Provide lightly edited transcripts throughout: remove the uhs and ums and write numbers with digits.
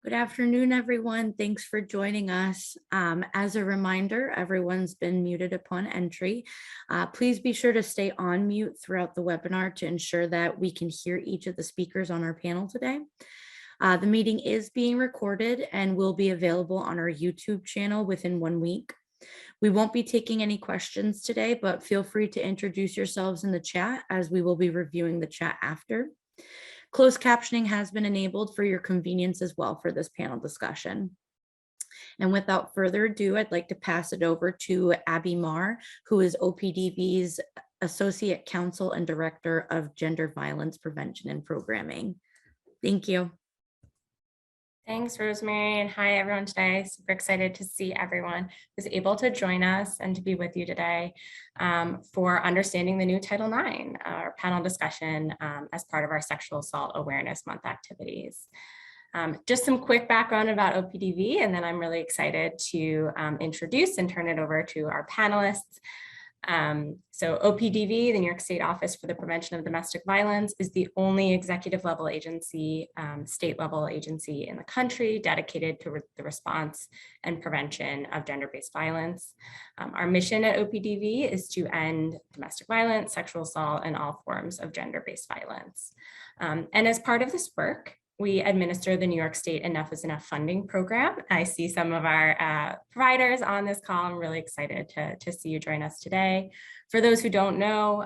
Good afternoon, everyone. Thanks for joining us. As a reminder, everyone's been muted upon entry. Please be sure to stay on mute throughout the webinar to ensure that we can hear each of the speakers on our panel today. The meeting is being recorded and will be available on our YouTube channel within 1 week. We won't be taking any questions today, but feel free to introduce yourselves in the chat as we will be reviewing the chat after. Closed captioning has been enabled for your convenience as well for this panel discussion. And without further ado, I'd like to pass it over to Abby Marr, who is OPDV's Associate Counsel and Director of Gender Violence Prevention and Programming. Thank you. Thanks, Rosemary, and hi everyone today. Super excited to see everyone who's able to join us and to be with you today for understanding the new Title IX, our panel discussion as part of our Sexual Assault Awareness Month activities. Just some quick background about OPDV, and then I'm really excited to introduce and turn it over to our panelists. So OPDV, the New York State Office for the Prevention of Domestic Violence, is the only executive level agency, state level agency in the country dedicated to the response and prevention of gender-based violence. Our mission at OPDV is to end domestic violence, sexual assault, and all forms of gender-based violence. And as part of this work, we administer the New York State Enough is Enough funding program. I see some of our providers on this call. I'm really excited to see you join us today. For those who don't know,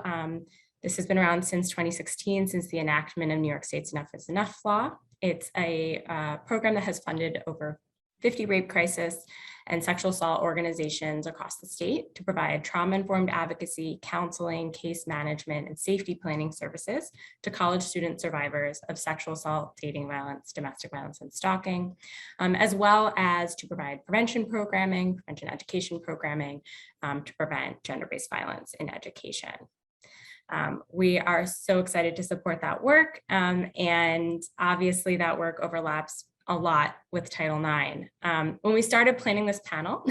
this has been around since 2016, since the enactment of New York State's Enough is Enough law. It's a program that has funded over 50 rape crisis and sexual assault organizations across the state to provide trauma-informed advocacy, counseling, case management, and safety planning services to college student survivors of sexual assault, dating violence, domestic violence, and stalking, as well as to provide prevention programming, prevention education programming to prevent gender-based violence in education. We are so excited to support that work, and obviously that work overlaps a lot with Title IX. When we started planning this panel,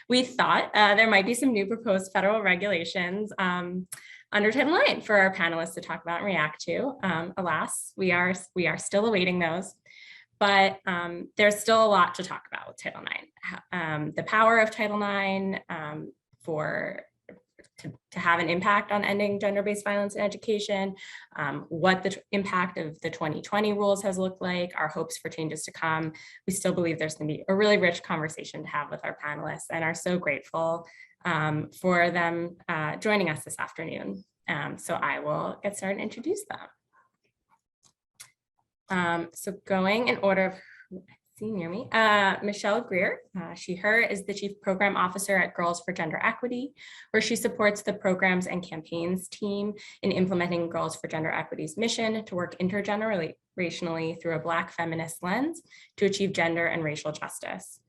we thought there might be some new proposed federal regulations under Title IX for our panelists to talk about and react to. Alas, we are still awaiting those, but there's still a lot to talk about with Title IX. The power of Title IX to have an impact on ending gender-based violence in education, what the impact of the 2020 rules has looked like, our hopes for changes to come. We still believe there's going to be a really rich conversation to have with our panelists and are so grateful for them joining us this afternoon. So I will get started and introduce them. So going in order of near me, Michelle Greer, her is the Chief Program Officer at Girls for Gender Equity, where she supports the programs and campaigns team in implementing Girls for Gender Equity's mission to work intergenerationally through a Black feminist lens to achieve gender and racial justice.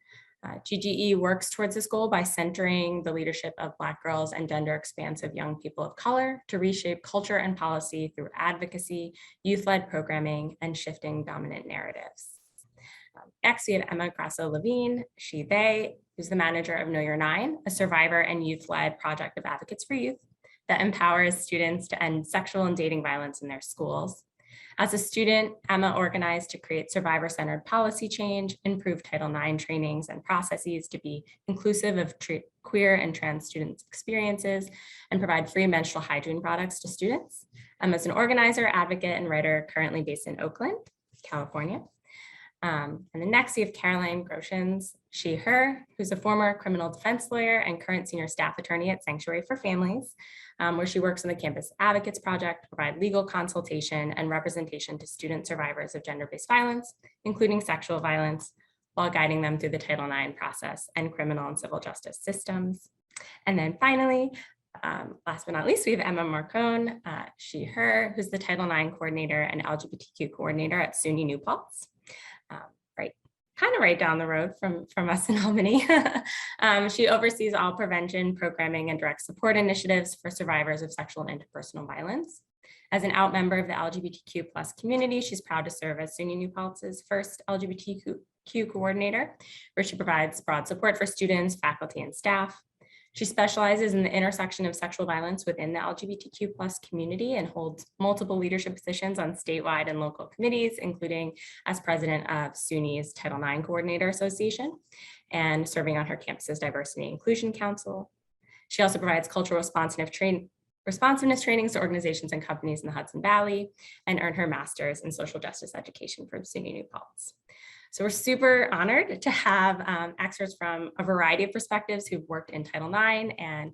GGE works towards this goal by centering the leadership of Black girls and gender expansive young people of color to reshape culture and policy through advocacy, youth-led programming, and shifting dominant narratives. Next, we have Emma Grasso-Levine, they, who's the manager of Know Your Nine, a survivor and youth-led project of Advocates for Youth that empowers students to end sexual and dating violence in their schools. As a student, Emma organized to create survivor-centered policy change, improve Title IX trainings and processes to be inclusive of queer and trans students' experiences, and provide free menstrual hygiene products to students. Emma's an organizer, advocate, and writer currently based in Oakland, California. And then next we have Caroline Groshans, her, who's a former criminal defense lawyer and current senior staff attorney at Sanctuary for Families, where she works in the Campus Advocates Project to provide legal consultation and representation to student survivors of gender-based violence, including sexual violence, while guiding them through the Title IX process and criminal and civil justice systems. And then finally, last but not least, we have Emma Marcone, her, who's the Title IX coordinator and LGBTQ coordinator at SUNY New Paltz. Kind of right down the road from us in Albany. She oversees all prevention, programming, and direct support initiatives for survivors of sexual and interpersonal violence. As an out member of the LGBTQ+ community, she's proud to serve as SUNY New Paltz's first LGBTQ coordinator, where she provides broad support for students, faculty, and staff. She specializes in the intersection of sexual violence within the LGBTQ plus community and holds multiple leadership positions on statewide and local committees, including as president of SUNY's Title IX Coordinator Association and serving on her campus's Diversity and Inclusion Council. She also provides cultural responsiveness trainings to organizations and companies in the Hudson Valley and earned her master's in social justice education from SUNY New Paltz. So we're super honored to have experts from a variety of perspectives who've worked in Title IX and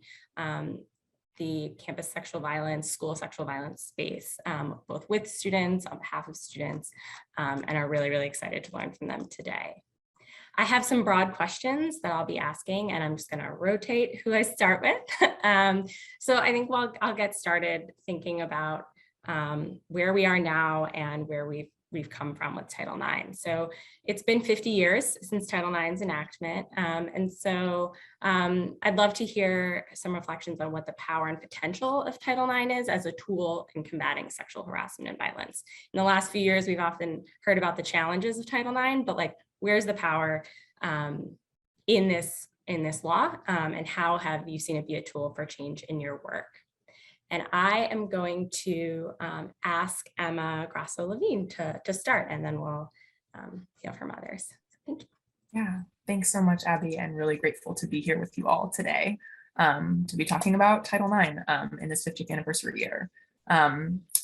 the campus sexual violence, school sexual violence space, both with students, on behalf of students, and are really, really excited to learn from them today. I have some broad questions that I'll be asking, and I'm just going to rotate who I start with. So I think I'll get started thinking about where we are now and where we've come from with Title IX. So it's been 50 years since Title IX's enactment. And so I'd love to hear some reflections on what the power and potential of Title IX is as a tool in combating sexual harassment and violence. In the last few years, we've often heard about the challenges of Title IX, but like, where's the power in this law, and how have you seen it be a tool for change in your work? And I am going to ask Emma Grasso-Levine to start, and then we'll hear from others. Thank you. Yeah, thanks so much, Abby, and really grateful to be here with you all today to be talking about Title IX in this 50th anniversary year.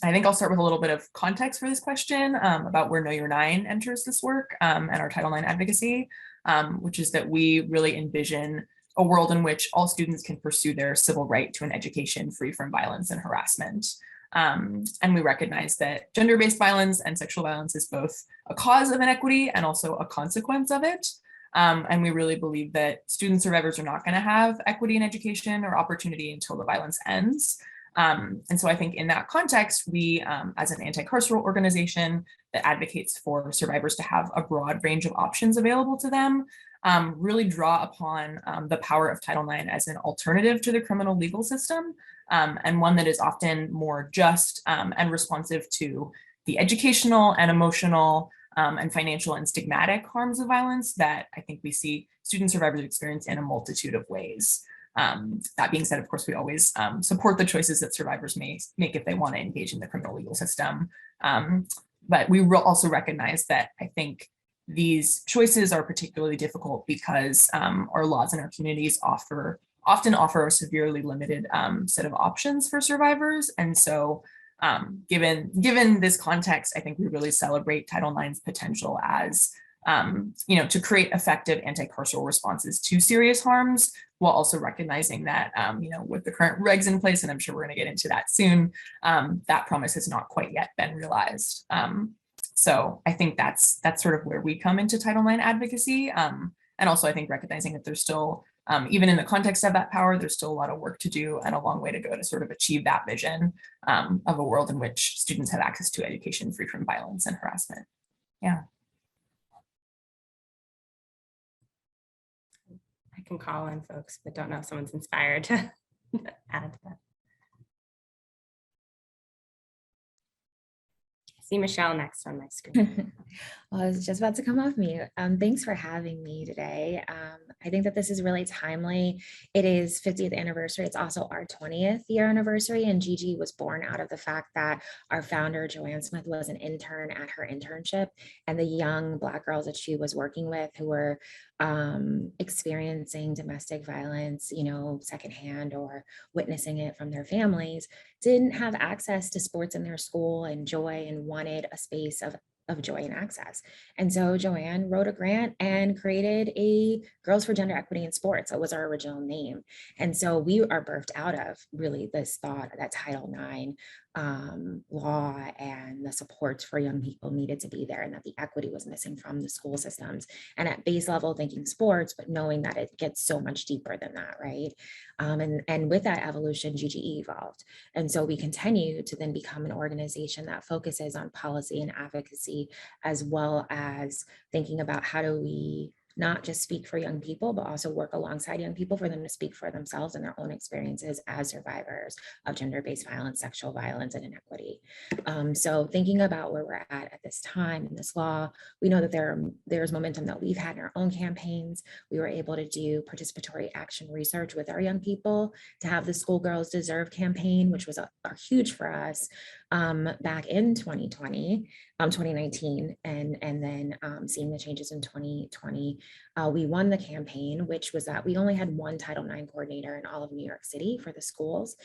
I think I'll start with a little bit of context for this question about where Know Your Nine enters this work and our Title IX advocacy, which is that we really envision a world in which all students can pursue their civil right to an education free from violence and harassment. And we recognize that gender-based violence and sexual violence is both a cause of inequity and also a consequence of it. And we really believe that student survivors are not going to have equity in education or opportunity until the violence ends. And so I think in that context, we, as an anti-carceral organization that advocates for survivors to have a broad range of options available to them, really draw upon the power of Title IX as an alternative to the criminal legal system, and one that is often more just and responsive to the educational and emotional and financial and stigmatic harms of violence that I think we see student survivors experience in a multitude of ways. That being said, of course, we always support the choices that survivors may make if they want to engage in the criminal legal system. But we will also recognize that I think these choices are particularly difficult because our laws in our communities often offer a severely limited set of options for survivors. And so given this context, I think we really celebrate Title IX's potential as to create effective anti-carceral responses to serious harms, while also recognizing that, with the current regs in place, and I'm sure we're going to get into that soon, that promise has not quite yet been realized. So I think that's sort of where we come into Title IX advocacy. And also I think recognizing that there's still, even in the context of that power, there's still a lot of work to do and a long way to go to sort of achieve that vision of a world in which students have access to education free from violence and harassment. Yeah. I can call on folks, but don't know if someone's inspired to add to that. See Michelle next on my screen. Well, I was just about to come off mute. Thanks for having me today. I think that this is really timely. It is 50th anniversary. It's also our 20th year anniversary, and GG was born out of the fact that our founder, Joanne Smith, was an intern at her internship, and the young Black girls that she was working with who were experiencing domestic violence, secondhand or witnessing it from their families, didn't have access to sports in their school and joy, and wanted a space of joy and access. And so Joanne wrote a grant and created a Girls for Gender Equity in Sports. That was our original name. And so we are birthed out of really this thought that Title IX law and the supports for young people needed to be there, and that the equity was missing from the school systems. And at base level, thinking sports, but knowing that it gets so much deeper than that, right? And with that evolution, GGE evolved. And so we continue to then become an organization that focuses on policy and advocacy, as well as thinking about how do we not just speak for young people, but also work alongside young people for them to speak for themselves and their own experiences as survivors of gender-based violence, sexual violence, and inequity. So thinking about where we're at this time in this law, we know that there's momentum that we've had in our own campaigns. We were able to do participatory action research with our young people to have the Schoolgirls Deserve campaign, which was huge for us back in 2020, 2019, and then seeing the changes in 2020. We won the campaign, which was that we only had one Title IX coordinator in all of New York City for the schools.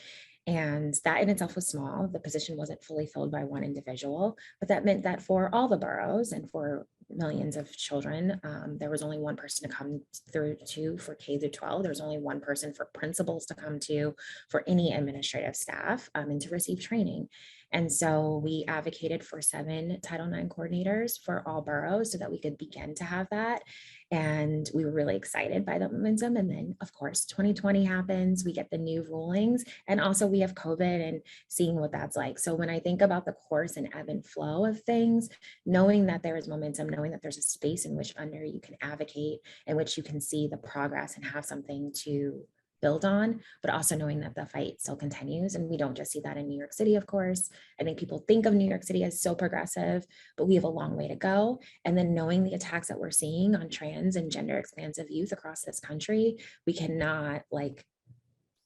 And that in itself was small. The position wasn't fully filled by one individual, but that meant that for all the boroughs and for millions of children, there was only one person to come through to for K-12. There was only one person for principals to come to for any administrative staff and to receive training. And so we advocated for 7 Title IX coordinators for all boroughs so that we could begin to have that. And we were really excited by the momentum. And then, of course, 2020 happens, we get the new rulings, and also we have COVID and seeing what that's like. So when I think about the course and ebb and flow of things, knowing that there is momentum, knowing that there's a space in which under you can advocate, in which you can see the progress and have something to build on, but also knowing that the fight still continues. And we don't just see that in New York City, of course. I think people think of New York City as so progressive, but we have a long way to go. And then knowing the attacks that we're seeing on trans and gender expansive youth across this country, we cannot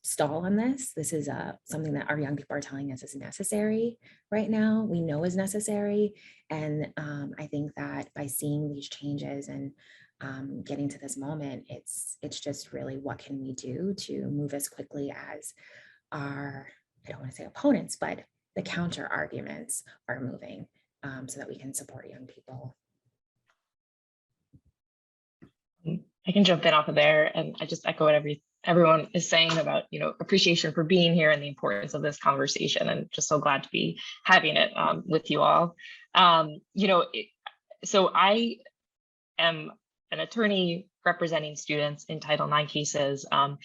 stall on this. This is something that our young people are telling us is necessary right now. We know is necessary. And I think that by seeing these changes and getting to this moment, it's just really what can we do to move as quickly as our, I don't want to say opponents, but the counter arguments are moving so that we can support young people. I can jump in off of there, and I just echo what everyone is saying about, appreciation for being here and the importance of this conversation, and just so glad to be having it with you all. So I am an attorney representing students in Title IX cases, and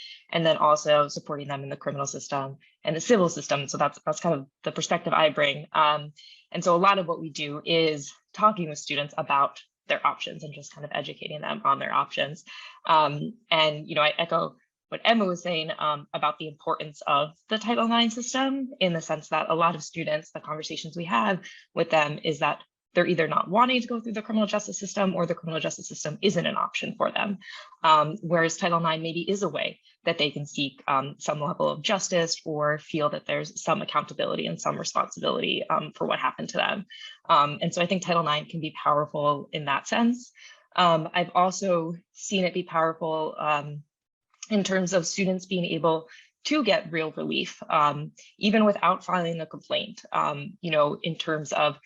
then also supporting them in the criminal system and the civil system. So that's kind of the perspective I bring. And so a lot of what we do is talking with students about their options and just kind of educating them on their options. And I echo what Emma was saying about the importance of the Title IX system, in the sense that a lot of students, the conversations we have with them is that they're either not wanting to go through the criminal justice system, or the criminal justice system isn't an option for them. Whereas Title IX maybe is a way that they can seek some level of justice, or feel that there's some accountability and some responsibility for what happened to them. And so I think Title IX can be powerful in that sense. I've also seen it be powerful in terms of students being able to get real relief, even without filing a complaint, in terms of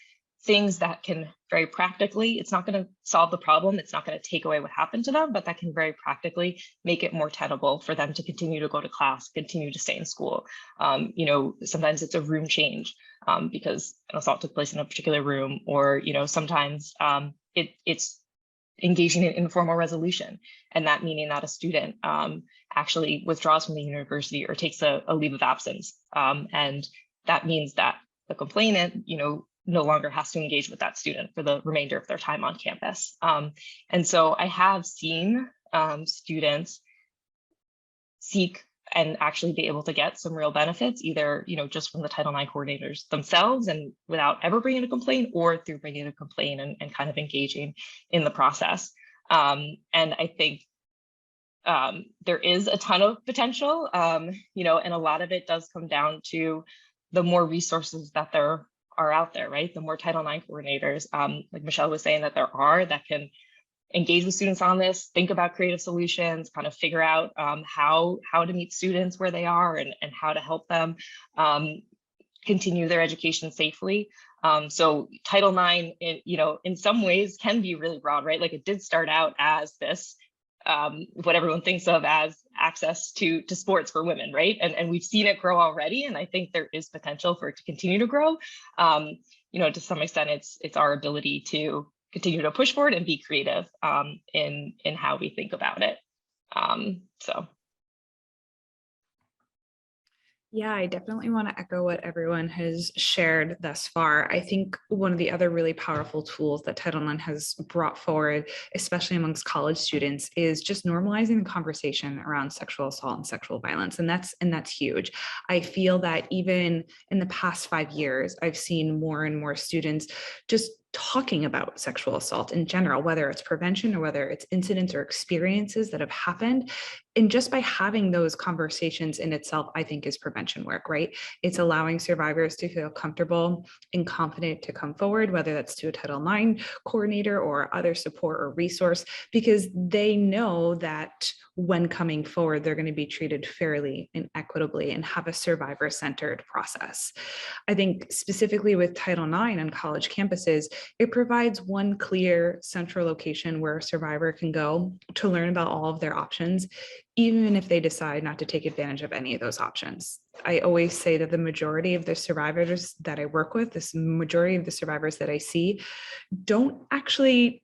things that can very practically, it's not going to solve the problem, it's not going to take away what happened to them, but that can very practically make it more tenable for them to continue to go to class, continue to stay in school. Sometimes it's a room change because an assault took place in a particular room, or sometimes it's engaging in informal resolution, and that meaning that a student actually withdraws from the university or takes a leave of absence, and that means that the complainant, no longer has to engage with that student for the remainder of their time on campus. And so I have seen students seek and actually be able to get some real benefits, either just from the Title IX coordinators themselves and without ever bringing a complaint, or through bringing a complaint and kind of engaging in the process. And I think there is a ton of potential, and a lot of it does come down to the more resources that there are out there, right? The more Title IX coordinators, like Michelle was saying, that can engage with students on this, think about creative solutions, kind of figure out how to meet students where they are, and how to help them continue their education safely. So Title IX, in some ways can be really broad, right? Like, it did start out as this, what everyone thinks of as access to sports for women, right? And we've seen it grow already, and I think there is potential for it to continue to grow. To some extent, it's our ability to continue to push forward and be creative in how we think about it. Yeah, I definitely want to echo what everyone has shared thus far. I think one of the other really powerful tools that Title IX has brought forward, especially amongst college students, is just normalizing the conversation around sexual assault and sexual violence. And that's huge. I feel that even in the past 5 years, I've seen more and more students just talking about sexual assault in general, whether it's prevention or whether it's incidents or experiences that have happened. And just by having those conversations in itself, I think is prevention work, right? It's allowing survivors to feel comfortable and confident to come forward, whether that's to a Title IX coordinator or other support or resource, because they know that when coming forward, they're going to be treated fairly and equitably and have a survivor-centered process. I think specifically with Title IX on college campuses, it provides one clear central location where a survivor can go to learn about all of their options, even if they decide not to take advantage of any of those options. I always say that the majority of the survivors that I work with, this majority of the survivors that I see, don't actually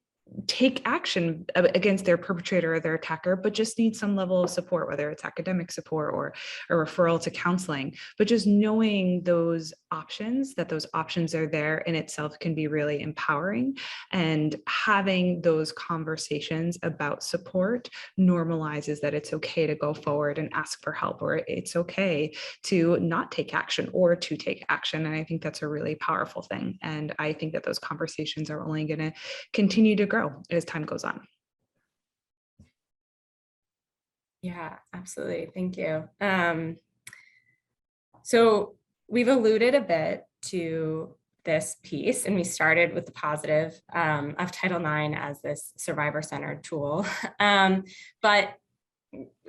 take action against their perpetrator or their attacker, but just need some level of support, whether it's academic support or a referral to counseling. But just knowing those options, that those options are there in itself can be really empowering. And having those conversations about support normalizes that it's okay to go forward and ask for help, or it's okay to not take action or to take action. And I think that's a really powerful thing. And I think that those conversations are only going to continue to grow as time goes on. Yeah, absolutely. Thank you. So we've alluded a bit to this piece, and we started with the positive of Title IX as this survivor-centered tool. But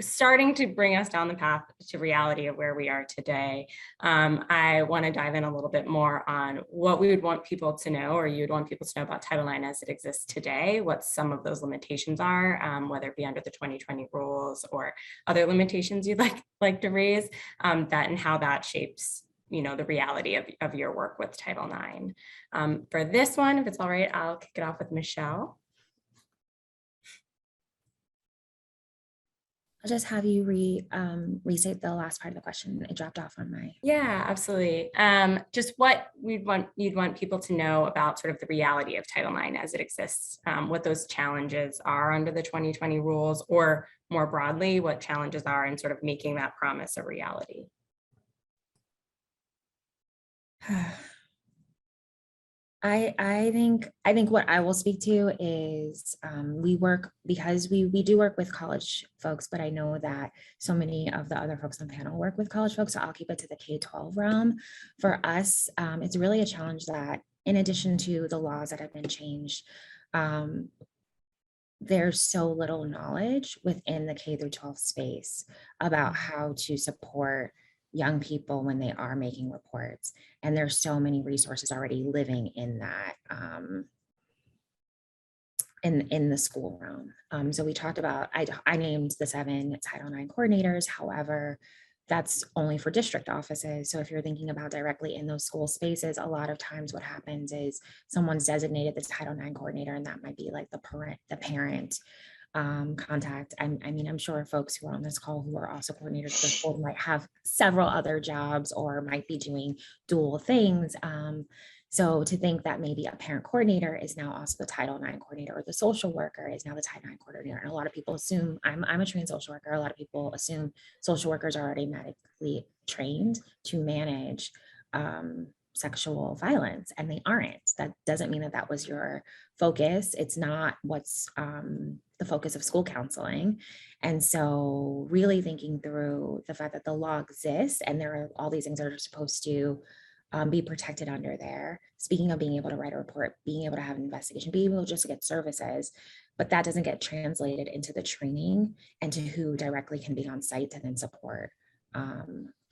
starting to bring us down the path to reality of where we are today, I want to dive in a little bit more on what we would want people to know, or you'd want people to know about Title IX as it exists today, what some of those limitations are, whether it be under the 2020 rules or other limitations you'd like to raise, that and how that shapes the reality of your work with Title IX. For this one, if it's all right, I'll kick it off with Michelle. I'll just have you restate the last part of the question. It dropped off on my. Yeah, absolutely. Just what you'd want people to know about sort of the reality of Title IX as it exists, what those challenges are under the 2020 rules, or more broadly, what challenges are in sort of making that promise a reality. I think what I will speak to is we work, because we do work with college folks, but I know that so many of the other folks on the panel work with college folks, so I'll keep it to the K12 realm. For us, it's really a challenge that in addition to the laws that have been changed, there's so little knowledge within the K-12 space about how to support young people when they are making reports. And there's so many resources already living in that, in the school realm. So we talked about, I named the 7 Title IX coordinators. However, that's only for district offices. So if you're thinking about directly in those school spaces, a lot of times what happens is someone's designated the Title IX coordinator, and that might be like the parent contact. I mean, I'm sure folks who are on this call who are also coordinators for school might have several other jobs or might be doing dual things. So to think that maybe a parent coordinator is now also the Title IX coordinator, or the social worker is now the Title IX coordinator. And a lot of people assume, I'm a trained social worker, a lot of people assume social workers are already medically trained to manage sexual violence, and they aren't. That doesn't mean that that was your focus. It's not what's the focus of school counseling. And so really thinking through the fact that the law exists and there are all these things that are supposed to be protected under there. Speaking of being able to write a report, being able to have an investigation, being able just to get services, but that doesn't get translated into the training and to who directly can be on site to then support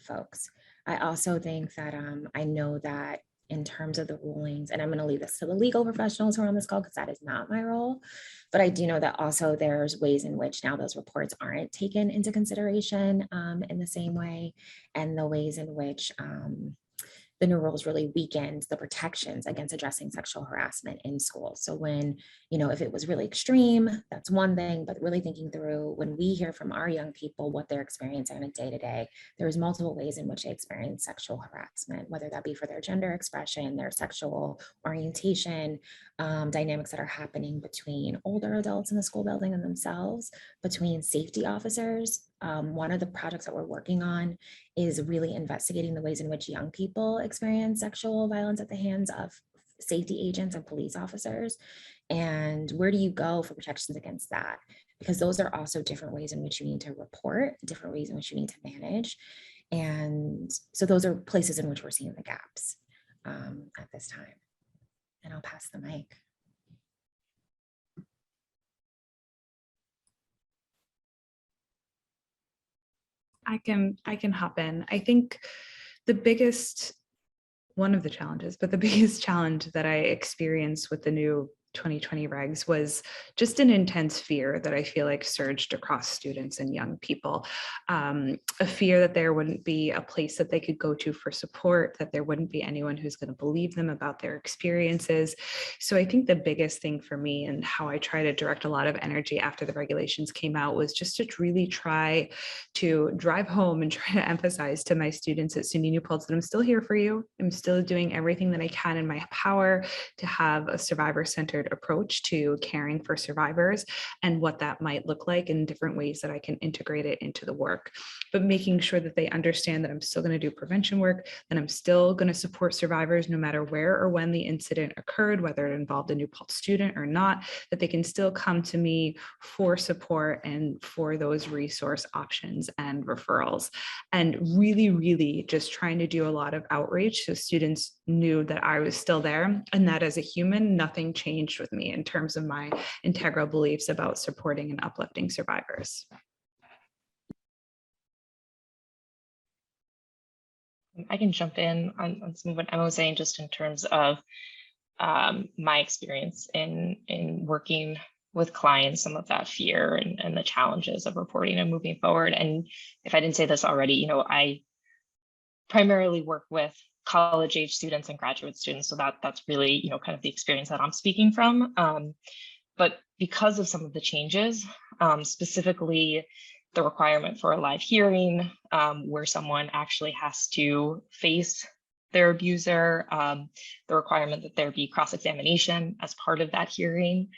folks. I also think that I know that in terms of the rulings, and I'm going to leave this to the legal professionals who are on this call because that is not my role, but I do know that also there's ways in which now those reports aren't taken into consideration in the same way, and the ways in which the new rules really weakened the protections against addressing sexual harassment in schools. So when, if it was really extreme, that's one thing, but really thinking through when we hear from our young people what they're experiencing on a day-to-day, there's multiple ways in which they experience sexual harassment, whether that be for their gender expression, their sexual orientation, dynamics that are happening between older adults in the school building and themselves, between safety officers. One of the projects that we're working on is really investigating the ways in which young people experience sexual violence at the hands of safety agents and police officers. And where do you go for protections against that? Because those are also different ways in which you need to report, different ways in which you need to manage. And so those are places in which we're seeing the gaps at this time. And I'll pass the mic. I can hop in. I think one of the challenges, but the biggest challenge that I experienced with the new 2020 regs was just an intense fear that I feel like surged across students and young people. A fear that there wouldn't be a place that they could go to for support, that there wouldn't be anyone who's going to believe them about their experiences. So I think the biggest thing for me and how I try to direct a lot of energy after the regulations came out was just to really try to drive home and try to emphasize to my students at SUNY New Paltz that I'm still here for you. I'm still doing everything that I can in my power to have a survivor-centered approach to caring for survivors and what that might look like in different ways that I can integrate it into the work, but making sure that they understand that I'm still going to do prevention work, that I'm still going to support survivors no matter where or when the incident occurred, whether it involved a New Paltz student or not, that they can still come to me for support and for those resource options and referrals. And really, really just trying to do a lot of outreach so students knew that I was still there and that as a human, nothing changed with me in terms of my integral beliefs about supporting and uplifting survivors. I can jump in on some of what Emma was saying, just in terms of my experience in working with clients, some of that fear and the challenges of reporting and moving forward. And if I didn't say this already, I primarily work with college age students and graduate students. So that's really, kind of the experience that I'm speaking from. But because of some of the changes, specifically the requirement for a live hearing, where someone actually has to face their abuser, the requirement that there be cross-examination as part of that hearing,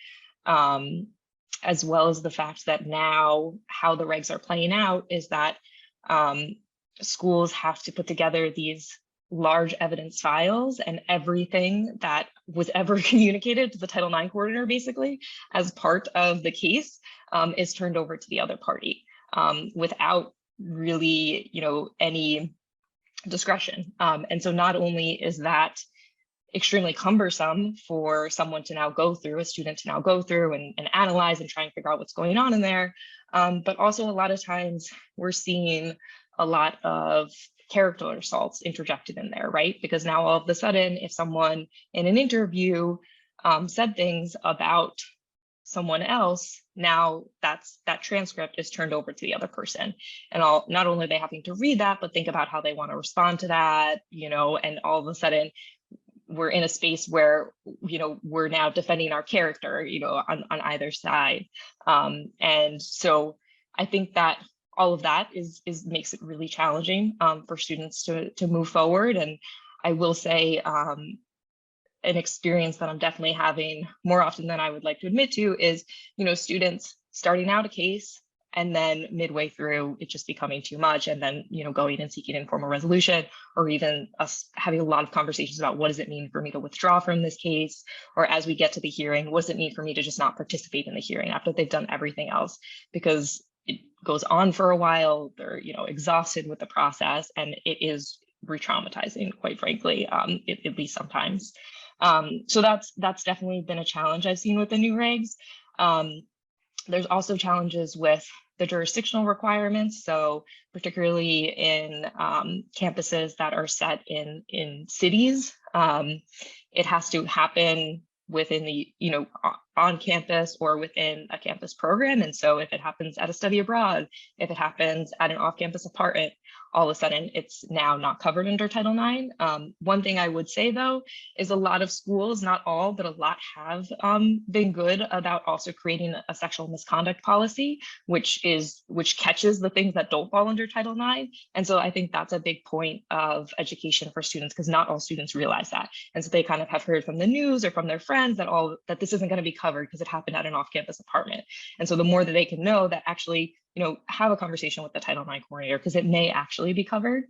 as well as the fact that now how the regs are playing out is that schools have to put together these large evidence files, and everything that was ever communicated to the Title IX coordinator basically as part of the case is turned over to the other party without really, any discretion. And so not only is that extremely cumbersome for someone to now go through, a student to now go through and analyze and try and figure out what's going on in there, but also a lot of times we're seeing a lot of character assaults interjected in there, right? Because now all of a sudden, if someone in an interview said things about someone else, now that transcript is turned over to the other person. And not only are they having to read that, but think about how they want to respond to that, and all of a sudden we're in a space where, we're now defending our character, on either side. And so I think that all of that makes it really challenging for students to move forward. And I will say an experience that I'm definitely having more often than I would like to admit to is, students starting out a case and then midway through it just becoming too much, and then, going and seeking informal resolution, or even us having a lot of conversations about what does it mean for me to withdraw from this case, or as we get to the hearing, what does it mean for me to just not participate in the hearing after they've done everything else, because it goes on for a while, they're, exhausted with the process, and it is re-traumatizing, quite frankly, at least sometimes. So that's definitely been a challenge I've seen with the new regs. There's also challenges with the jurisdictional requirements. So particularly in campuses that are set in cities, it has to happen within the, on campus or within a campus program. And so if it happens at a study abroad, if it happens at an off-campus apartment, all of a sudden it's now not covered under Title IX. One thing I would say though, is a lot of schools, not all, but a lot have been good about also creating a sexual misconduct policy, which catches the things that don't fall under Title IX. And so I think that's a big point of education for students, because not all students realize that. And so they kind of have heard from the news or from their friends that this isn't going to be covered because it happened at an off-campus apartment. And so the more that they can know that actually, have a conversation with the Title IX coordinator, because it may actually be covered.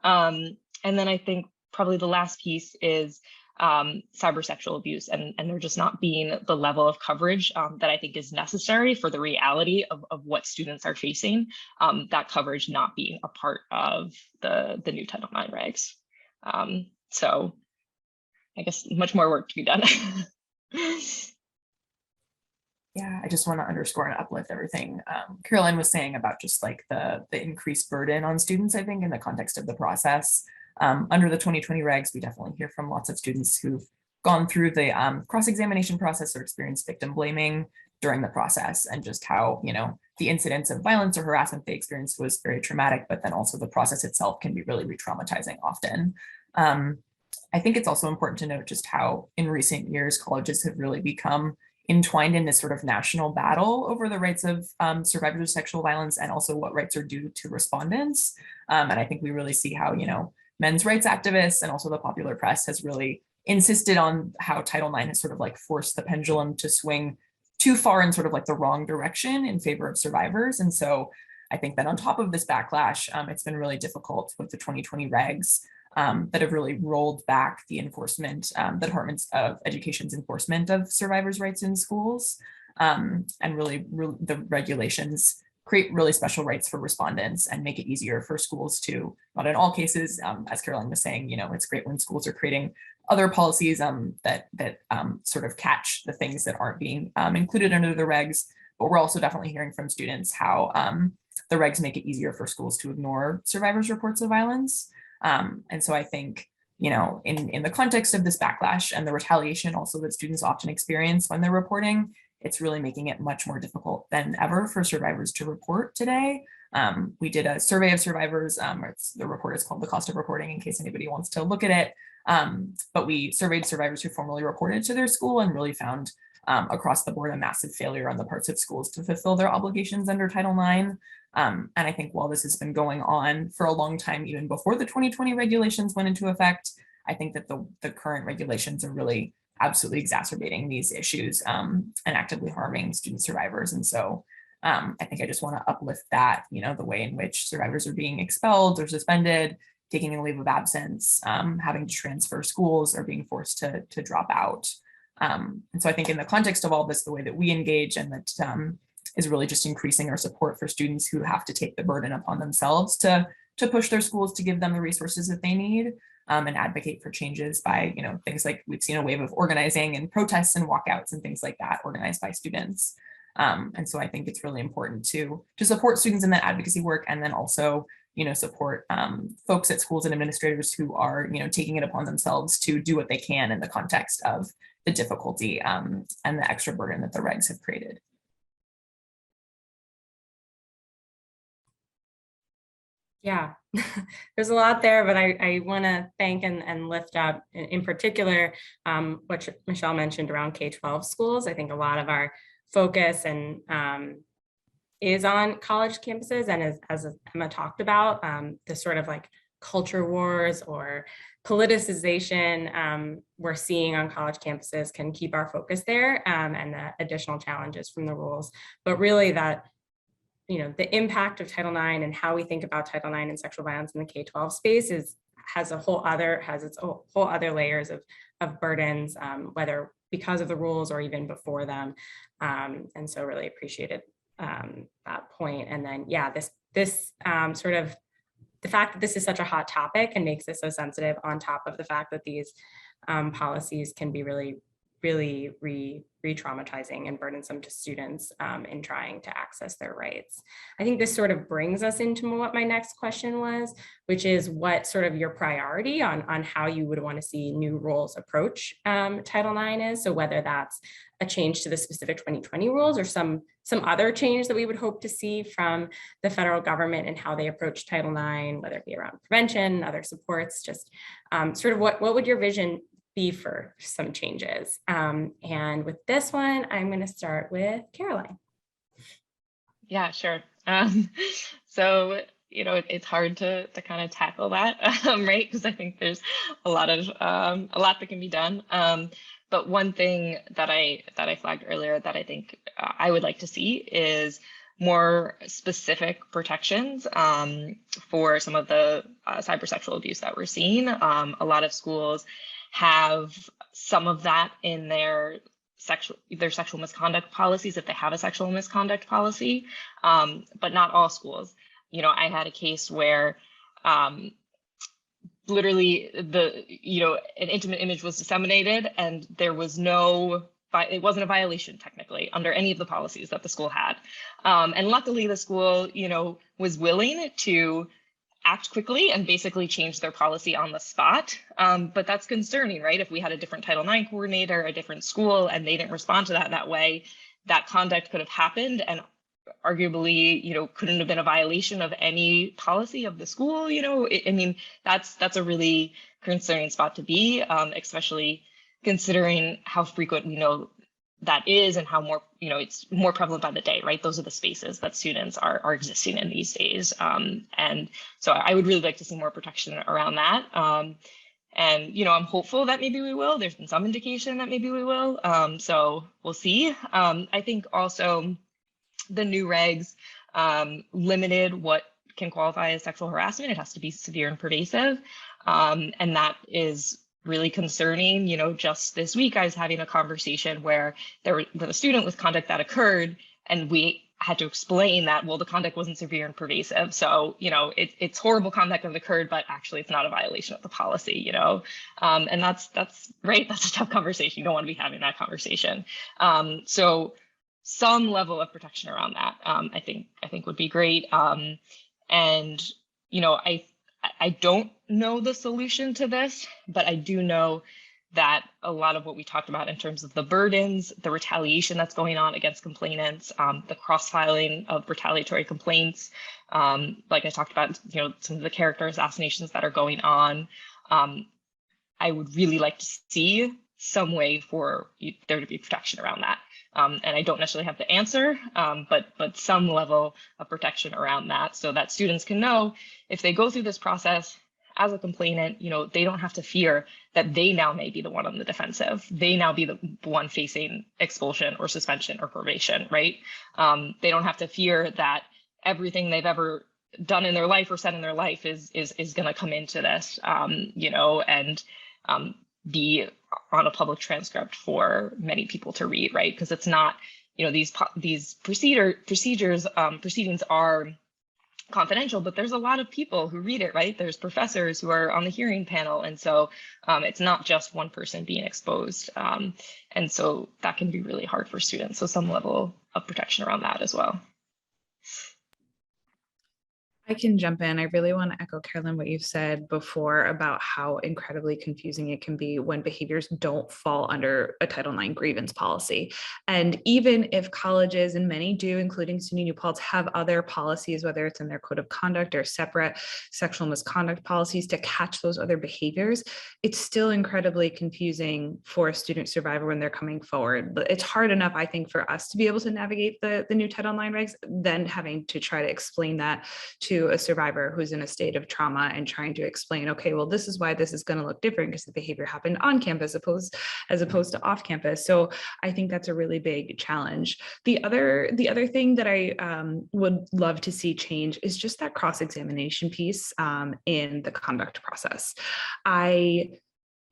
And then I think probably the last piece is cyber sexual abuse, and there just not being the level of coverage that I think is necessary for the reality of what students are facing, that coverage not being a part of the new Title IX regs. So I guess much more work to be done. Yeah, I just want to underscore and uplift everything Caroline was saying about just like the increased burden on students, I think, in the context of the process. Under the 2020 regs, we definitely hear from lots of students who've gone through the cross-examination process or experienced victim blaming during the process, and just how, the incidence of violence or harassment they experienced was very traumatic, but then also the process itself can be really re-traumatizing often. I think it's also important to note just how in recent years, colleges have really become entwined in this sort of national battle over the rights of survivors of sexual violence, and also what rights are due to respondents. And I think we really see how, men's rights activists and also the popular press has really insisted on how Title IX has sort of like forced the pendulum to swing too far in sort of like the wrong direction in favor of survivors. And so I think that on top of this backlash, it's been really difficult with the 2020 regs that have really rolled back the enforcement, the Department of Education's enforcement of survivors' rights in schools, and really the regulations create really special rights for respondents and make it easier for schools to, not in all cases, as Caroline was saying, it's great when schools are creating other policies that sort of catch the things that aren't being included under the regs. But we're also definitely hearing from students how the regs make it easier for schools to ignore survivors' reports of violence. And so I think, in the context of this backlash and the retaliation also that students often experience when they're reporting, it's really making it much more difficult than ever for survivors to report today. We did a survey of survivors. The report is called The Cost of Reporting, in case anybody wants to look at it. But we surveyed survivors who formally reported to their school and really found across the board a massive failure on the parts of schools to fulfill their obligations under Title IX. And I think while this has been going on for a long time, even before the 2020 regulations went into effect, I think that the current regulations are really absolutely exacerbating these issues and actively harming student survivors. And so I think I just want to uplift that, the way in which survivors are being expelled or suspended, taking a leave of absence, having to transfer schools, or being forced to drop out. And so I think in the context of all this, the way that we engage and that is really just increasing our support for students who have to take the burden upon themselves to push their schools to give them the resources that they need, and advocate for changes by, things like we've seen a wave of organizing and protests and walkouts and things like that organized by students. And so I think it's really important to support students in that advocacy work, and then also, support folks at schools and administrators who are, taking it upon themselves to do what they can in the context of the difficulty and the extra burden that the regs have created. Yeah, there's a lot there, but I want to thank and lift up in particular what Michelle mentioned around K12 schools. I think a lot of our focus and is on college campuses, and as Emma talked about, the sort of like culture wars or politicization we're seeing on college campuses can keep our focus there, and the additional challenges from the rules. But really that, the impact of Title IX and how we think about Title IX and sexual violence in the K12 space has its whole other layers of burdens, whether because of the rules or even before them. And so really appreciated that point. And then, yeah, this sort of the fact that this is such a hot topic and makes this so sensitive, on top of the fact that these policies can be really really re-traumatizing and burdensome to students in trying to access their rights. I think this sort of brings us into what my next question was, which is what sort of your priority on how you would want to see new rules approach Title IX is. So whether that's a change to the specific 2020 rules or some other change that we would hope to see from the federal government and how they approach Title IX, whether it be around prevention, other supports, just sort of what would your vision be for some changes? And with this one, I'm going to start with Caroline. Yeah, sure. So, it's hard to kind of tackle that, right? Because I think there's a lot that can be done. But one thing that I flagged earlier that I think I would like to see is more specific protections for some of the cybersexual abuse that we're seeing. A lot of schools have some of that in their sexual misconduct policies if they have a sexual misconduct policy, but not all schools. I had a case where literally an intimate image was disseminated and there was it wasn't a violation technically under any of the policies that the school had. And luckily the school, was willing to act quickly and basically change their policy on the spot. But that's concerning, right? If we had a different Title IX coordinator, a different school, and they didn't respond to that way, that conduct could have happened and arguably, couldn't have been a violation of any policy of the school. I mean, that's a really concerning spot to be, especially considering how frequent we know that is and how more, it's more prevalent by the day, right? Those are the spaces that students are existing in these days. And so I would really like to see more protection around that. And, I'm hopeful that maybe we will. There's been some indication that maybe we will. So we'll see. I think also the new regs limited what can qualify as sexual harassment. It has to be severe and pervasive. And that is really concerning. Just this week, I was having a conversation where there was a student with conduct that occurred, and we had to explain that, well, the conduct wasn't severe and pervasive. So, it's horrible conduct that occurred, but actually it's not a violation of the policy, and that's right. That's a tough conversation. You don't want to be having that conversation. So some level of protection around that, I think would be great. And, I don't know the solution to this, but I do know that a lot of what we talked about in terms of the burdens, the retaliation that's going on against complainants, the cross-filing of retaliatory complaints, like I talked about, some of the character assassinations that are going on. I would really like to see some way for there to be protection around that. And I don't necessarily have the answer, but some level of protection around that so that students can know if they go through this process as a complainant, they don't have to fear that they now may be the one on the defensive. They now be the one facing expulsion or suspension or probation, right? They don't have to fear that everything they've ever done in their life or said in their life is going to come into this, and be on a public transcript for many people to read, right? Because it's not, these proceedings are confidential, but there's a lot of people who read it, right? There's professors who are on the hearing panel. And so it's not just one person being exposed. And so that can be really hard for students. So some level of protection around that as well. I can jump in. I really want to echo, Carolyn, what you've said before about how incredibly confusing it can be when behaviors don't fall under a Title IX grievance policy. And even if colleges, and many do, including SUNY New Paltz, have other policies, whether it's in their code of conduct or separate sexual misconduct policies to catch those other behaviors, it's still incredibly confusing for a student survivor when they're coming forward. But it's hard enough, I think, for us to be able to navigate the new Title IX regs, then having to try to explain that to a survivor who's in a state of trauma and trying to explain, okay, well, this is why this is going to look different because the behavior happened on campus as opposed to off campus. So I think that's a really big challenge. The other thing that I would love to see change is just that cross-examination piece in the conduct process. I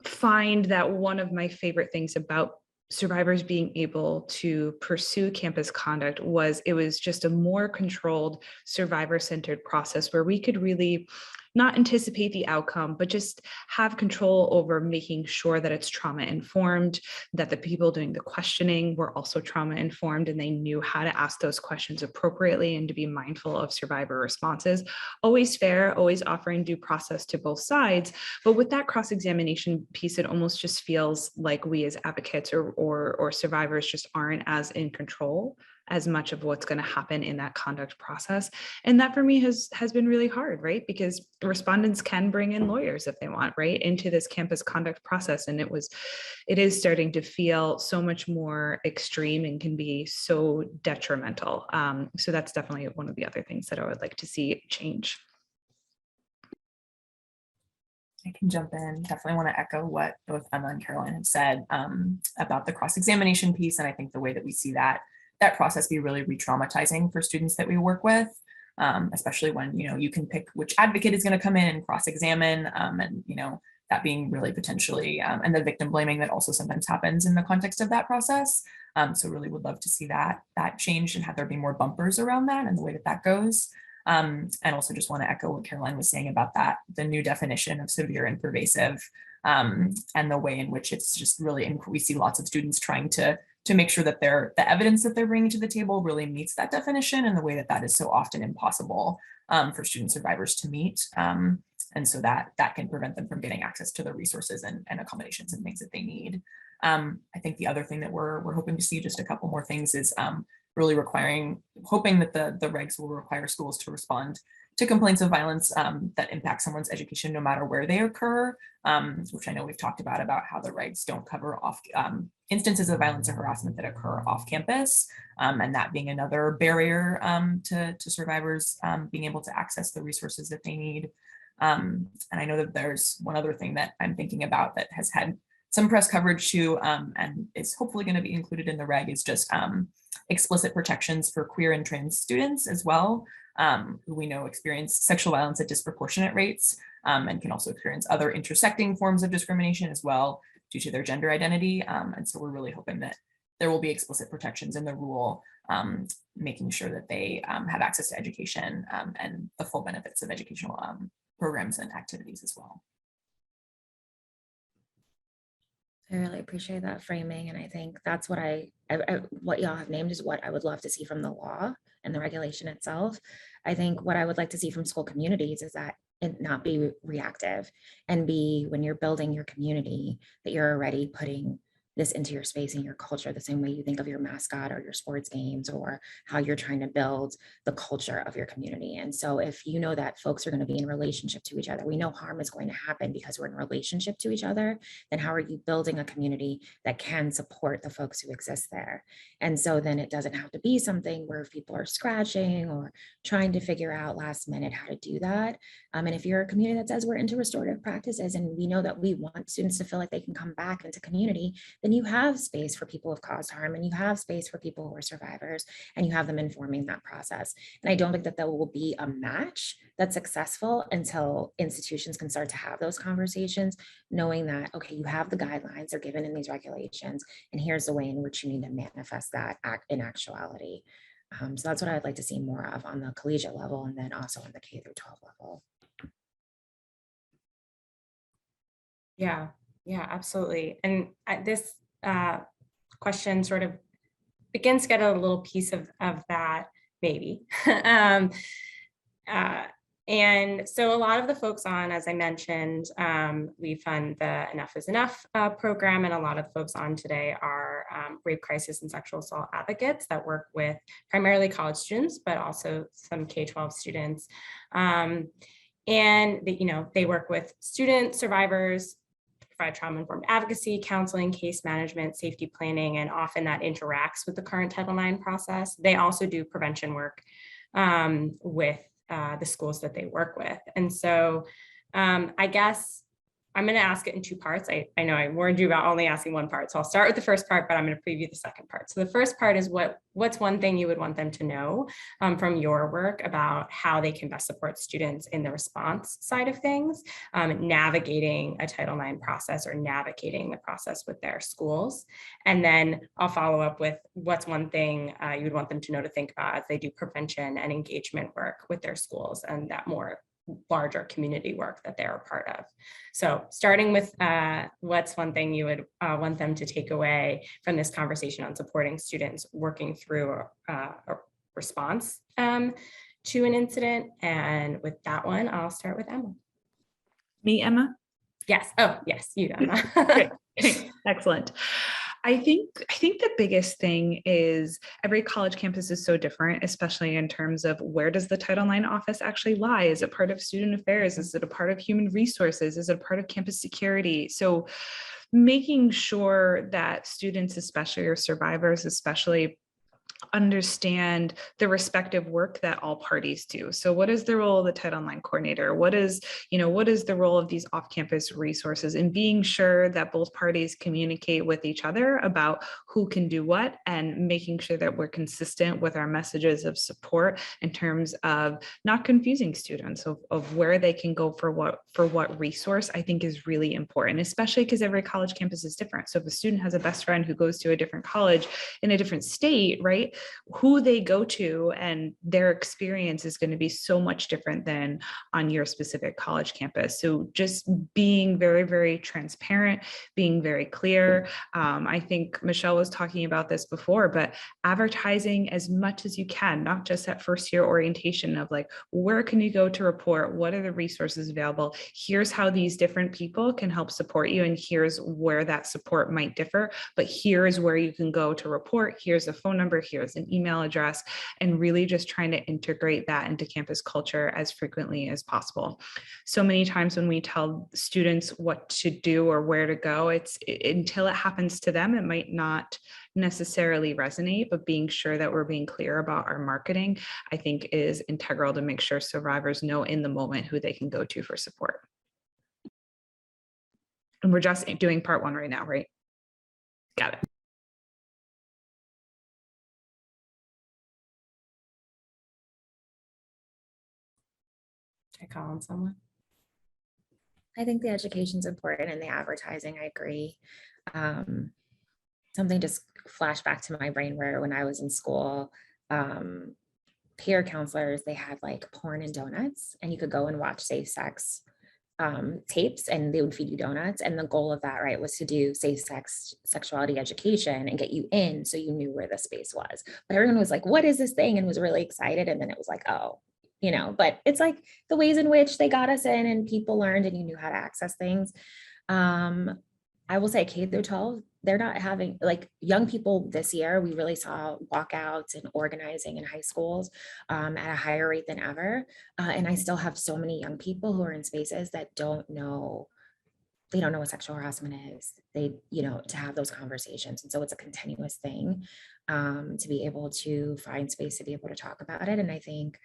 find that one of my favorite things about survivors being able to pursue campus conduct was it was just a more controlled, survivor-centered process where we could really not anticipate the outcome, but just have control over making sure that it's trauma informed, that the people doing the questioning were also trauma informed and they knew how to ask those questions appropriately and to be mindful of survivor responses. Always fair, always offering due process to both sides. But with that cross-examination piece, it almost just feels like we as advocates or survivors just aren't as in control as much of what's going to happen in that conduct process. And that for me has been really hard, right? Because respondents can bring in lawyers if they want, right, into this campus conduct process. And it is starting to feel so much more extreme and can be so detrimental. So that's definitely one of the other things that I would like to see change. I can jump in. Definitely want to echo what both Emma and Caroline have said about the cross-examination piece. And I think the way that we see that process be really re-traumatizing for students that we work with, especially when, you can pick which advocate is going to come in and cross-examine, and, that being really potentially, and the victim blaming that also sometimes happens in the context of that process. So really would love to see that change and have there be more bumpers around that and the way that that goes. And also just want to echo what Caroline was saying about that, the new definition of severe and pervasive, and the way in which it's just really, we see lots of students trying to make sure that the evidence that they're bringing to the table really meets that definition, and the way that that is so often impossible for student survivors to meet. And so that can prevent them from getting access to the resources and accommodations and things that they need. I think the other thing that we're hoping to see, just a couple more things, is really hoping that the regs will require schools to respond to complaints of violence that impact someone's education, no matter where they occur, which I know we've talked about how the regs don't cover off instances of violence or harassment that occur off campus, and that being another barrier to survivors being able to access the resources that they need. And I know that there's one other thing that I'm thinking about that has had some press coverage too, and is hopefully going to be included in the reg, is just explicit protections for queer and trans students as well, who we know experience sexual violence at disproportionate rates, and can also experience other intersecting forms of discrimination as well due to their gender identity. And so we're really hoping that there will be explicit protections in the rule, making sure that they have access to education and the full benefits of educational programs and activities as well. I really appreciate that framing. And I think that's what what y'all have named is what I would love to see from the law and the regulation itself. I think what I would like to see from school communities is that it not be reactive, and be, when you're building your community, that you're already putting this into your space and your culture, the same way you think of your mascot or your sports games, or how you're trying to build the culture of your community. And so if you know that folks are going to be in relationship to each other, we know harm is going to happen because we're in relationship to each other, then how are you building a community that can support the folks who exist there? And so then it doesn't have to be something where people are scratching or trying to figure out last minute how to do that. And if you're a community that says we're into restorative practices, and we know that we want students to feel like they can come back into community, then you have space for people who've caused harm, and you have space for people who are survivors, and you have them informing that process. And I don't think that there will be a match that's successful until institutions can start to have those conversations, knowing that, okay, you have the guidelines, they're given in these regulations, and here's the way in which you need to manifest that in actuality. So that's what I'd like to see more of on the collegiate level, and then also on the K-12 level. Yeah, absolutely. And this question sort of begins to get a little piece of that, maybe. And so a lot of the folks on, as I mentioned, we fund the Enough is Enough program, and a lot of the folks on today are rape crisis and sexual assault advocates that work with primarily college students, but also some K-12 students. And they work with student survivors, provide trauma-informed advocacy, counseling, case management, safety planning, and often that interacts with the current Title IX process. They also do prevention work with the schools that they work with. And so I guess I'm going to ask it in two parts. I know I warned you about only asking one part, so I'll start with the first part, but I'm going to preview the second part. So the first part is what's one thing you would want them to know from your work about how they can best support students in the response side of things, navigating a Title IX process or navigating the process with their schools. And then I'll follow up with what's one thing you would want them to know to think about as they do prevention and engagement work with their schools, and that more larger community work that they're a part of. So starting with what's one thing you would want them to take away from this conversation on supporting students working through a response to an incident. And with that one, I'll start with Emma. Me, Emma? Yes. Oh, yes, you, Emma. Great. Excellent. I think the biggest thing is every college campus is so different, especially in terms of where does the Title IX office actually lie? Is it part of student affairs? Is it a part of human resources? Is it a part of campus security? So making sure that students, especially, or survivors especially, understand the respective work that all parties do. So what is the role of the Title IX coordinator? What is the role of these off-campus resources, and being sure that both parties communicate with each other about who can do what, and making sure that we're consistent with our messages of support in terms of not confusing students of where they can go for what resource, I think is really important, especially because every college campus is different. So if a student has a best friend who goes to a different college in a different state, right, who they go to and their experience is going to be so much different than on your specific college campus. So just being very, very transparent, being very clear. I think Michelle was talking about this before, but advertising as much as you can, not just at first year orientation of like, where can you go to report? What are the resources available? Here's how these different people can help support you. And here's where that support might differ, but here's where you can go to report. Here's a phone number, here's an email address, and really just trying to integrate that into campus culture as frequently as possible. So many times when we tell students what to do or where to go, until it happens to them, it might not necessarily resonate, but being sure that we're being clear about our marketing, I think, is integral to make sure survivors know in the moment who they can go to for support. And we're just doing part one right now, right? Got it. I call on someone. I think the education is important, and the advertising, I agree. Something just flashed back to my brain where when I was in school, peer counselors, they had like porn and donuts, and you could go and watch safe sex tapes, and they would feed you donuts. And the goal of that, right, was to do safe sex, sexuality education and get you in so you knew where the space was. But everyone was like, what is this thing? And was really excited. And then it was like, oh, but it's like the ways in which they got us in and people learned and you knew how to access things. I will say K12, they're not having, like, young people this year, we really saw walkouts and organizing in high schools at a higher rate than ever. And I still have so many young people who are in spaces that don't know what sexual harassment is. To have those conversations. And so it's a continuous thing to be able to find space to be able to talk about it. And I think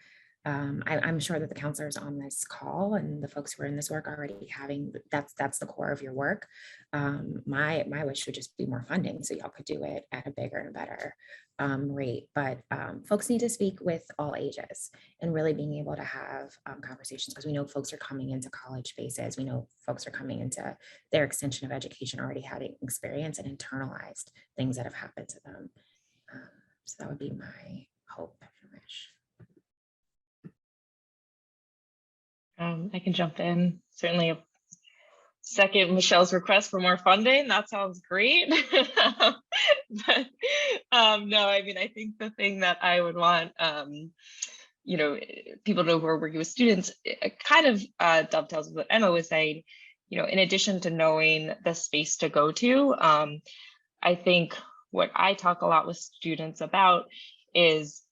I'm sure that the counselors on this call and the folks who are in this work already having that's the core of your work. My wish would just be more funding so y'all could do it at a bigger and better rate. But folks need to speak with all ages and really being able to have conversations, because we know folks are coming into college spaces. We know folks are coming into their extension of education already having experience and internalized things that have happened to them. So that would be my hope and wish. I can jump in. Certainly second Michelle's request for more funding. That sounds great. But no, I mean, I think the thing that I would want, people to know who are working with students, it kind of dovetails with what Emma was saying. In addition to knowing the space to go to, I think what I talk a lot with students about is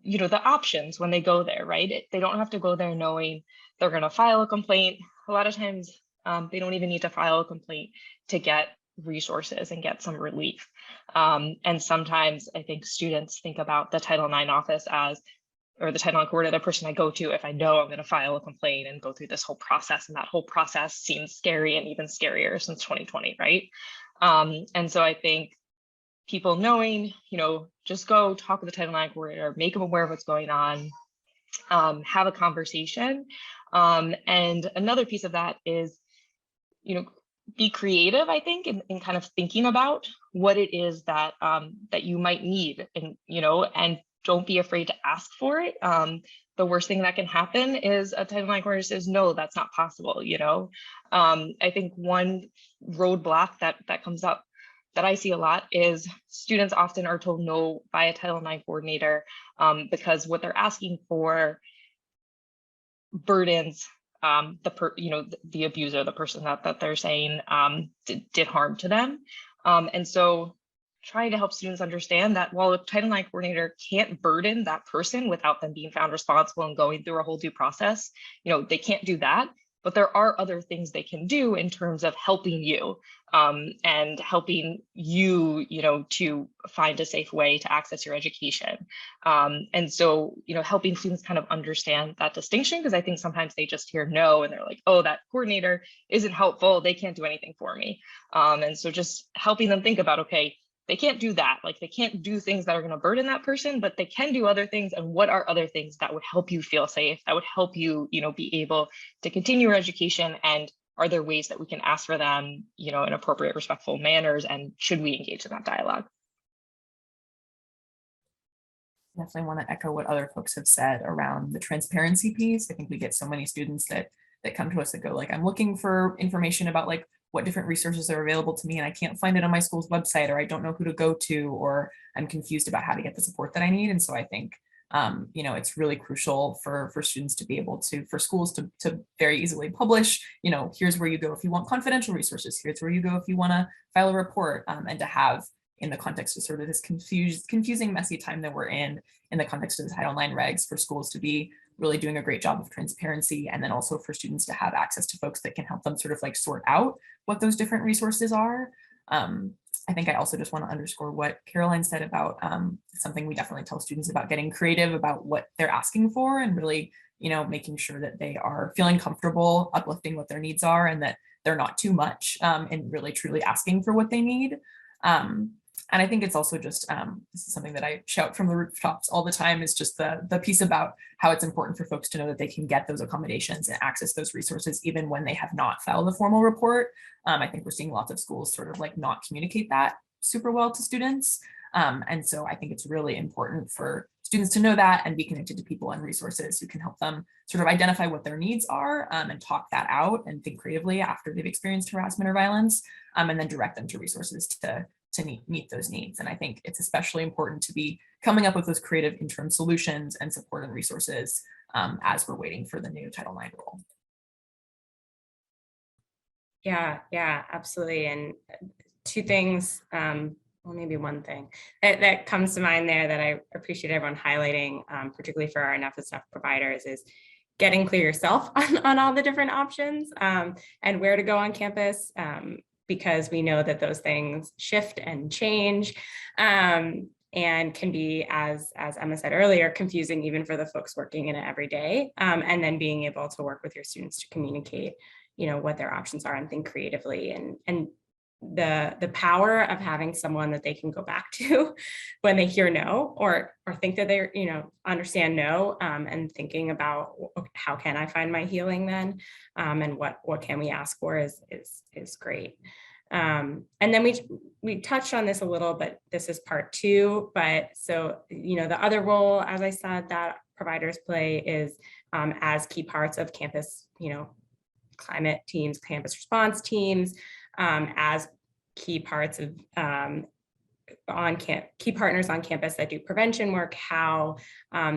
the options when they go there, right? They don't have to go there knowing they're going to file a complaint. A lot of times they don't even need to file a complaint to get resources and get some relief. And sometimes I think students think about the Title IX office or the Title IX coordinator, the person I go to if I know I'm going to file a complaint and go through this whole process. And that whole process seems scary and even scarier since 2020, right? And so I think people knowing, just go talk with the Title IX coordinator, make them aware of what's going on, have a conversation. And another piece of that is, be creative, I think, in kind of thinking about what it is that that you might need, and and don't be afraid to ask for it. the worst thing that can happen is a Title IX coordinator says, no, that's not possible, you know? I think one roadblock that comes up that I see a lot is students often are told no by a Title IX coordinator because what they're asking for burdens the abuser, the person that they're saying did harm to them. And so trying to help students understand that while a Title IX coordinator can't burden that person without them being found responsible and going through a whole due process, they can't do that. But there are other things they can do in terms of helping you and helping you, to find a safe way to access your education. And so, helping students kind of understand that distinction, because I think sometimes they just hear no and they're like, oh, that coordinator isn't helpful. They can't do anything for me. And so just helping them think about, okay, they can't do that. Like they can't do things that are going to burden that person, but they can do other things. And what are other things that would help you feel safe, that would help you, be able to continue your education? And are there ways that we can ask for them, in appropriate, respectful manners? And should we engage in that dialogue? Definitely want to echo what other folks have said around the transparency piece. I think we get so many students that come to us that go like, I'm looking for information about like what different resources are available to me and I can't find it on my school's website, or I don't know who to go to, or I'm confused about how to get the support that I need. And so I think, it's really crucial for students to be able to, for schools to very easily publish, here's where you go if you want confidential resources, here's where you go if you want to file a report, and to have, in the context of sort of this confusing, messy time that we're in the context of the Title IX regs, for schools to be really doing a great job of transparency, and then also for students to have access to folks that can help them sort of like sort out what those different resources are. I think I also just want to underscore what Caroline said about something we definitely tell students about, getting creative about what they're asking for, and really, making sure that they are feeling comfortable uplifting what their needs are, and that they're not too much, and really truly asking for what they need. And I think it's also just, this is something that I shout from the rooftops all the time, is just the piece about how it's important for folks to know that they can get those accommodations and access those resources even when they have not filed a formal report. I think we're seeing lots of schools sort of like not communicate that super well to students. And so I think it's really important for students to know that and be connected to people and resources who can help them sort of identify what their needs are, and talk that out and think creatively after they've experienced harassment or violence, and then direct them to resources to meet those needs. And I think it's especially important to be coming up with those creative interim solutions and support and resources as we're waiting for the new Title IX rule. Yeah, absolutely. And two things, well, maybe one thing that comes to mind there that I appreciate everyone highlighting, particularly for our Enough is Enough providers, is getting clear yourself on all the different options and where to go on campus, because we know that those things shift and change, and can be, as Emma said earlier, confusing even for the folks working in it every day. And then being able to work with your students to communicate, what their options are and think creatively, and the power of having someone that they can go back to when they hear no, or think that they're, understand no, and thinking about how can I find my healing then, and what can we ask for is great. And then we touched on this a little, but this is part 2. But so, the other role, as I said, that providers play is as key parts of campus, climate teams, campus response teams, as key parts of key partners on campus that do prevention work, how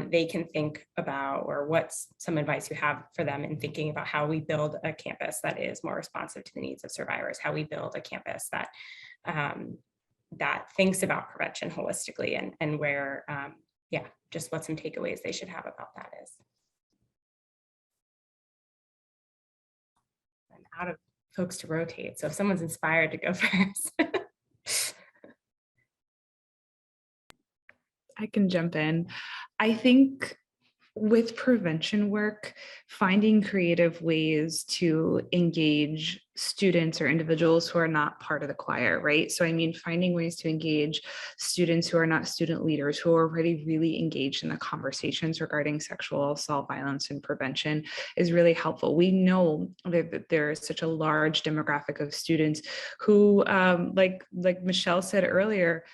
they can think about, or what's some advice you have for them in thinking about how we build a campus that is more responsive to the needs of survivors, how we build a campus that that thinks about prevention holistically, and where, just what some takeaways they should have about that is. I'm out of folks to rotate, so if someone's inspired to go first. I can jump in. I think with prevention work, finding creative ways to engage students or individuals who are not part of the choir, right? So I mean, finding ways to engage students who are not student leaders, who are already really engaged in the conversations regarding sexual assault, violence, and prevention is really helpful. We know that there is such a large demographic of students who, like Michelle said earlier,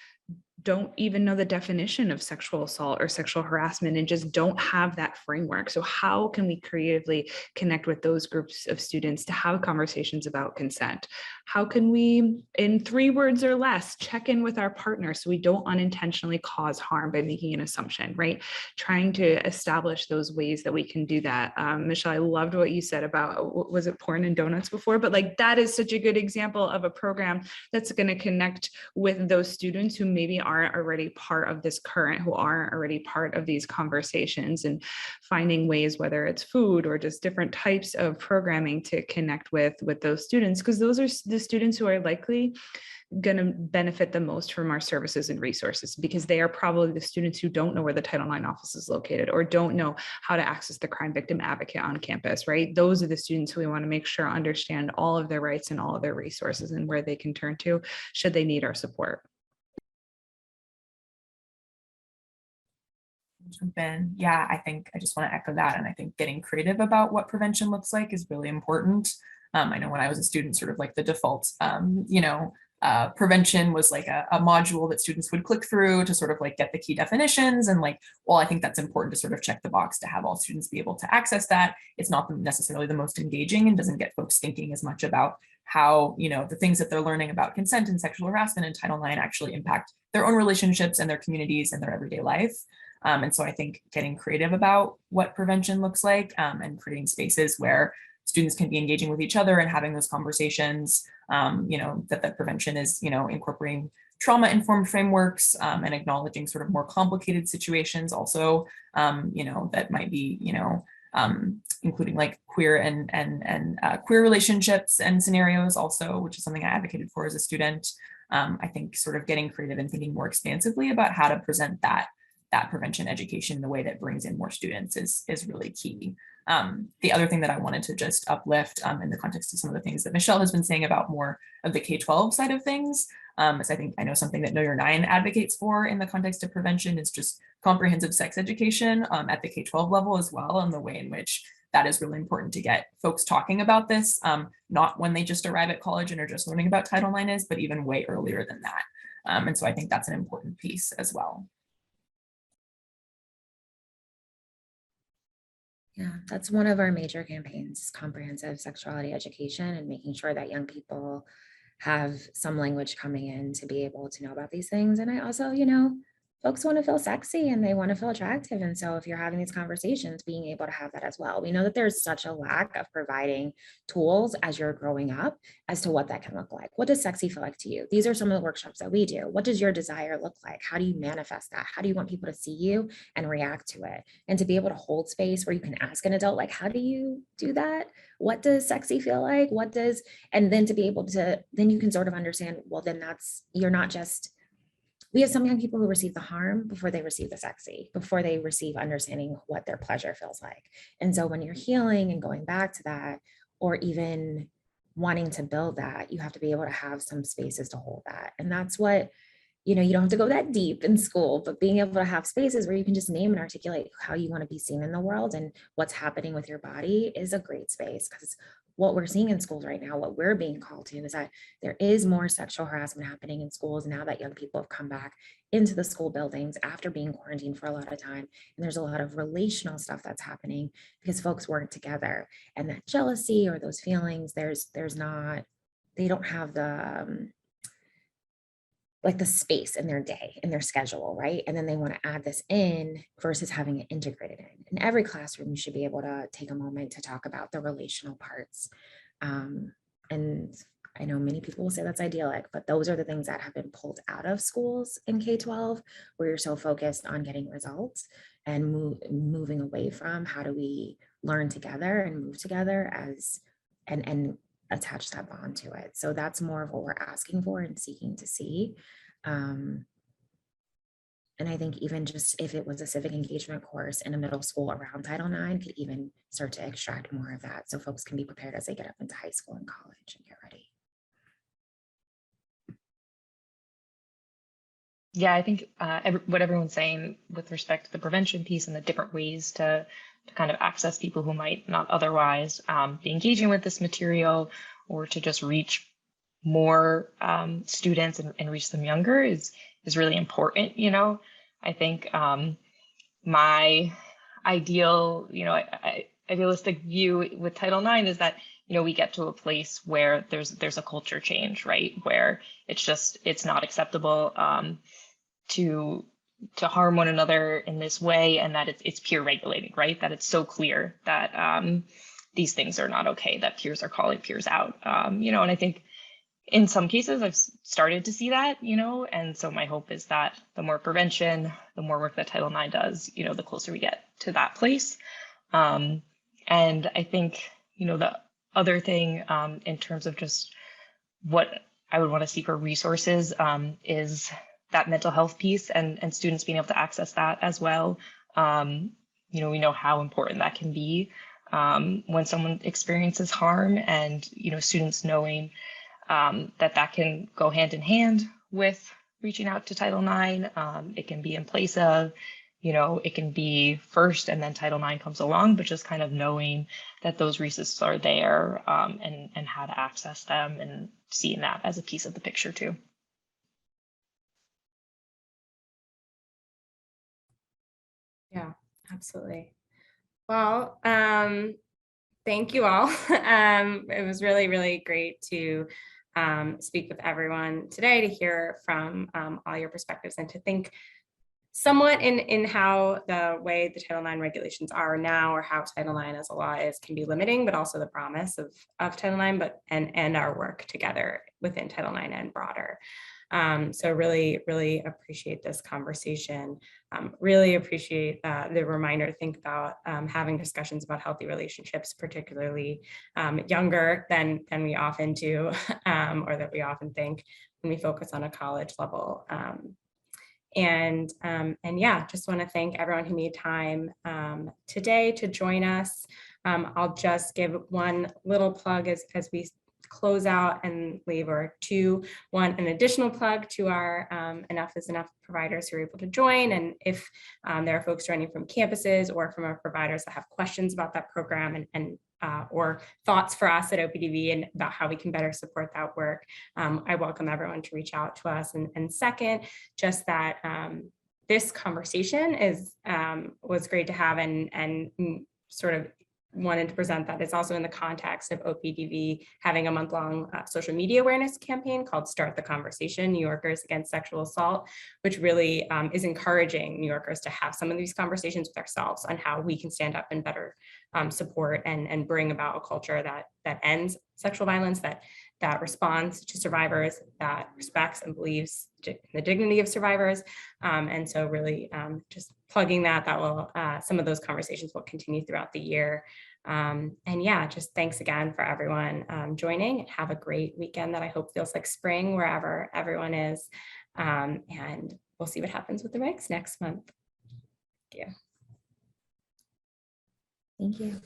don't even know the definition of sexual assault or sexual harassment and just don't have that framework. So how can we creatively connect with those groups of students to have conversations about consent? How can we, in 3 words or less, check in with our partner so we don't unintentionally cause harm by making an assumption, right? Trying to establish those ways that we can do that. Michelle, I loved what you said about, was it porn and donuts before? But like, that is such a good example of a program that's going to connect with those students who maybe aren't already part of this current, who aren't already part of these conversations, and finding ways, whether it's food or just different types of programming, to connect with those students, because those are the students who are likely going to benefit the most from our services and resources, because they are probably the students who don't know where the Title IX office is located or don't know how to access the crime victim advocate on campus, right? Those are the students who we want to make sure understand all of their rights and all of their resources and where they can turn to should they need our support. Ben, yeah, I think I just want to echo that. And I think getting creative about what prevention looks like is really important. I know when I was a student, sort of like the default, prevention was like a module that students would click through to sort of like get the key definitions. And like, well, I think that's important to sort of check the box to have all students be able to access that. It's not necessarily the most engaging and doesn't get folks thinking as much about how, the things that they're learning about consent and sexual harassment and Title IX actually impact their own relationships and their communities and their everyday life. And so I think getting creative about what prevention looks like, and creating spaces where students can be engaging with each other and having those conversations, that prevention is, incorporating trauma-informed frameworks, and acknowledging sort of more complicated situations also, that might be, including like queer and queer relationships and scenarios also, which is something I advocated for as a student. I think sort of getting creative and thinking more expansively about how to present that prevention education in a way that brings in more students is really key. The other thing that I wanted to just uplift, in the context of some of the things that Michelle has been saying about more of the K12 side of things, is I know something that Know Your 9 advocates for in the context of prevention is just comprehensive sex education at the K12 level as well, and the way in which that is really important to get folks talking about this, not when they just arrive at college and are just learning about Title IX, but even way earlier than that. And so I think that's an important piece as well. Yeah, that's one of our major campaigns, comprehensive sexuality education, and making sure that young people have some language coming in to be able to know about these things. And I also, folks want to feel sexy and they want to feel attractive. And so if you're having these conversations, being able to have that as well. We know that there's such a lack of providing tools as you're growing up as to what that can look like. What does sexy feel like to you? These are some of the workshops that we do. What does your desire look like? How do you manifest that? How do you want people to see you and react to it? And to be able to hold space where you can ask an adult, like, how do you do that? What does sexy feel like? And then to be able to, then you can sort of understand, well, then you're not just, we have some young people who receive the harm before they receive the sexy, before they receive understanding what their pleasure feels like. And so when you're healing and going back to that, or even wanting to build that, you have to be able to have some spaces to hold that. And that's what, you don't have to go that deep in school, but being able to have spaces where you can just name and articulate how you want to be seen in the world and what's happening with your body is a great space. Because what we're seeing in schools right now, what we're being called to, is that there is more sexual harassment happening in schools now that young people have come back into the school buildings after being quarantined for a lot of time. And there's a lot of relational stuff that's happening because folks weren't together, and that jealousy or those feelings, they don't have the like the space in their day, in their schedule, right? And then they want to add this in versus having it integrated in. In every classroom, you should be able to take a moment to talk about the relational parts. And I know many people will say that's idyllic, but those are the things that have been pulled out of schools in K12, where you're so focused on getting results and moving away from how do we learn together and move together and attach that bond to it. So that's more of what we're asking for and seeking to see. And I think even just if it was a civic engagement course in a middle school around Title IX could even start to extract more of that so folks can be prepared as they get up into high school and college and get ready. Yeah, I think what everyone's saying with respect to the prevention piece and the different ways to kind of access people who might not otherwise be engaging with this material, or to just reach more students and reach them younger is is really important. You know, I think my ideal, idealistic view with Title IX is that, we get to a place where there's a culture change, right? Where it's not acceptable to harm one another in this way, and that it's peer regulated, right? That it's so clear that these things are not okay, that peers are calling peers out, and I think in some cases I've started to see that, and so my hope is that the more prevention, the more work that Title IX does, the closer we get to that place. And I think, the other thing in terms of just what I would want to see for resources is that mental health piece and students being able to access that as well. We know how important that can be when someone experiences harm, and, students knowing that can go hand in hand with reaching out to Title IX. It can be in place of, it can be first and then Title IX comes along, but just kind of knowing that those resources are there and how to access them, and seeing that as a piece of the picture too. Yeah, absolutely. Well, thank you all. It was really, really great to speak with everyone today, to hear from all your perspectives, and to think somewhat in how the way the Title IX regulations are now, or how Title IX as a law can be limiting, but also the promise of Title IX, and our work together within Title IX and broader. So really, really appreciate this conversation. Really appreciate the reminder to think about having discussions about healthy relationships, particularly younger than we often do, or that we often think when we focus on a college level. And yeah, just want to thank everyone who made time today to join us. I'll just give one little plug as we close out and leave, or an additional plug to our Enough is Enough providers who are able to join. And if there are folks joining from campuses or from our providers that have questions about that program and or thoughts for us at OPDV and about how we can better support that work, I welcome everyone to reach out to us. And second, just that this conversation was great to have, and sort of wanted to present that it's also in the context of OPDV having a month-long social media awareness campaign called Start the Conversation, New Yorkers Against Sexual Assault, which really is encouraging New Yorkers to have some of these conversations with ourselves on how we can stand up and better support and bring about a culture that ends sexual violence, that responds to survivors, that respects and believes the dignity of survivors. And so really just plugging that will, some of those conversations will continue throughout the year. And yeah, just thanks again for everyone joining, and have a great weekend that I hope feels like spring wherever everyone is. And we'll see what happens with the regs next month. Thank you. Thank you.